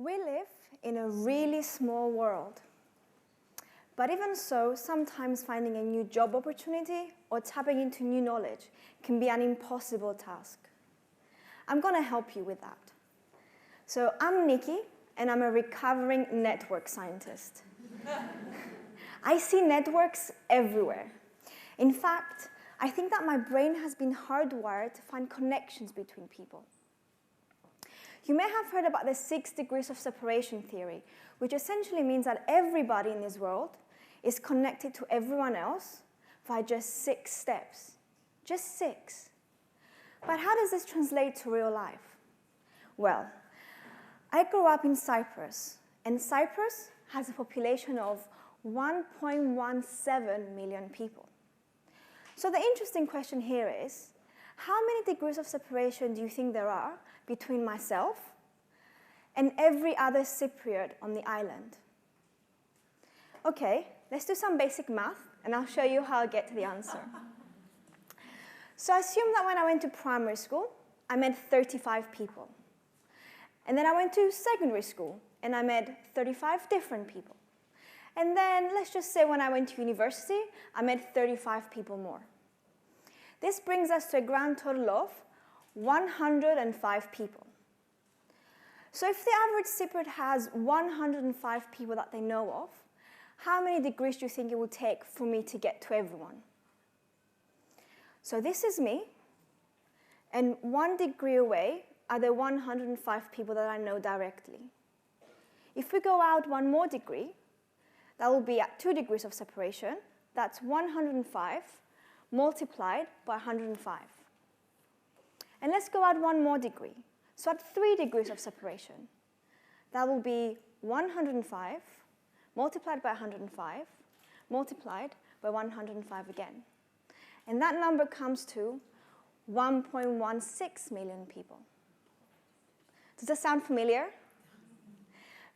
We live in a really small world. But even so, sometimes finding a new job opportunity or tapping into new knowledge can be an impossible task. I'm going to help you with that. So I'm Nicky, and I'm a recovering network scientist. I see networks everywhere. In fact, I think that my brain has been hardwired to find connections between people. You may have heard about the 6 degrees of separation theory, which essentially means that everybody in this world is connected to everyone else via just 6 steps. Just 6. But how does this translate to real life? Well, I grew up in Cyprus, and Cyprus has a population of 1.17 million people. So the interesting question here is, how many degrees of separation do you think there are between myself and every other Cypriot on the island? Okay, let's do some basic math, and I'll show you how I get to the answer. So assume that when I went to primary school, I met 35 people. And then I went to secondary school, and I met 35 different people. And then let's just say when I went to university, I met 35 people more. This brings us to a grand total of 105 people. So if the average Cypriot has 105 people that they know of, how many degrees do you think it would take for me to get to everyone? So this is me, and 1 degree away are the 105 people that I know directly. If we go out 1 more degree, that will be at 2 degrees of separation. That's 105 multiplied by 105. And let's go out 1 more degree. So at 3 degrees of separation, that will be 105 multiplied by 105 multiplied by 105 again. And that number comes to 1.16 million people. Does that sound familiar?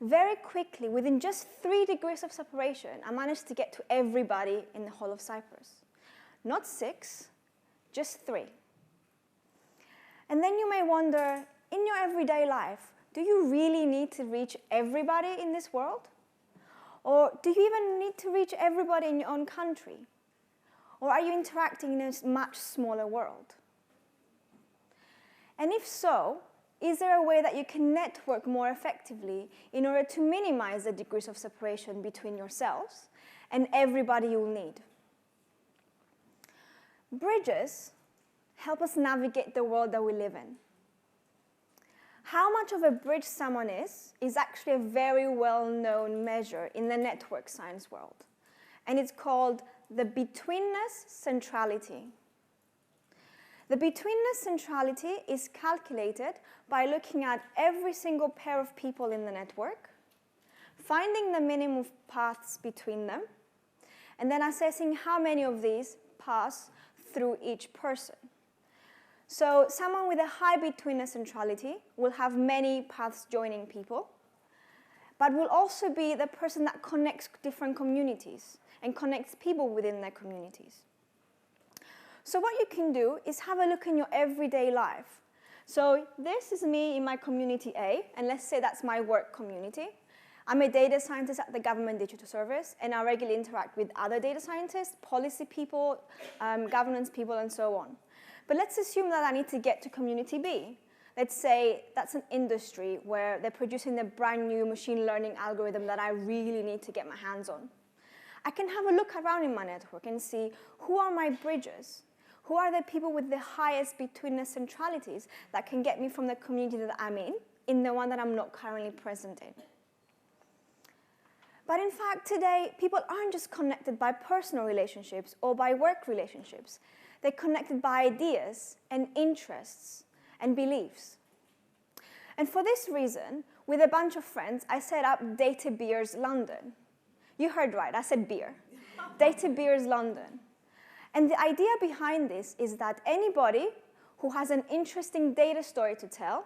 Very quickly, within just 3 degrees of separation, I managed to get to everybody in the whole of Cyprus. Not 6, just 3. And then you may wonder, in your everyday life, do you really need to reach everybody in this world? Or do you even need to reach everybody in your own country? Or are you interacting in a much smaller world? And if so, is there a way that you can network more effectively in order to minimize the degrees of separation between yourselves and everybody you will need? Bridges help us navigate the world that we live in. How much of a bridge someone is actually a very well-known measure in the network science world. And it's called the Betweenness centrality. The Betweenness centrality is calculated by looking at every single pair of people in the network, finding the minimum paths between them, and then assessing how many of these pass through each person. So someone with a high Betweenness centrality will have many paths joining people, but will also be the person that connects different communities and connects people within their communities. So what you can do is have a look in your everyday life. So this is me in my community A, and let's say that's my work community. I'm a data scientist at the Government Digital Service, and I regularly interact with other data scientists, policy people, governance people, and so on. But let's assume that I need to get to community B. Let's say that's an industry where they're producing the brand new machine learning algorithm that I really need to get my hands on. I can have a look around in my network and see who are my bridges. Who are the people with the highest Betweenness centralities that can get me from the community that I'm in the one that I'm not currently present in? But in fact, today, people aren't just connected by personal relationships or by work relationships. They're connected by ideas and interests and beliefs. And for this reason, with a bunch of friends, I set up Data Beers London. You heard right, I said beer. Data Beers London. And the idea behind this is that anybody who has an interesting data story to tell,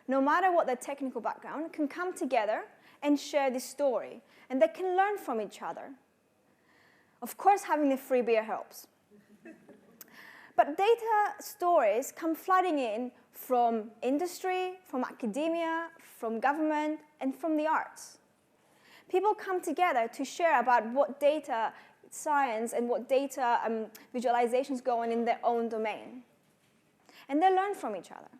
no matter what their technical background, can come together and share this story. And they can learn from each other. Of course, having the free beer helps. But data stories come flooding in from industry, from academia, from government, and from the arts. People come together to share about what data science and what data visualizations go on in their own domain. And they learn from each other.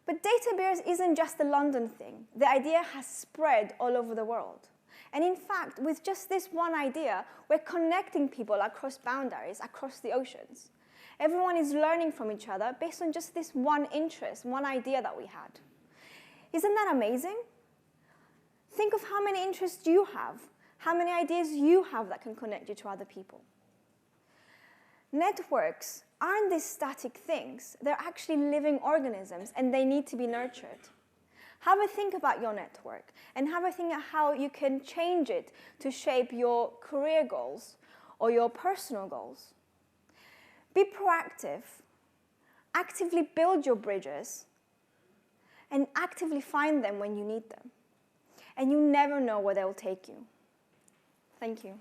But data bears isn't just a London thing. The idea has spread all over the world. And in fact, with just this one idea, we're connecting people across boundaries, across the oceans. Everyone is learning from each other based on just this one interest, one idea that we had. Isn't that amazing? Think of how many interests you have, how many ideas you have that can connect you to other people. Networks aren't these static things. They're actually living organisms, and they need to be nurtured. Have a think about your network, and have a think about how you can change it to shape your career goals or your personal goals. Be proactive. Actively build your bridges, and actively find them when you need them. And you never know where they will take you. Thank you.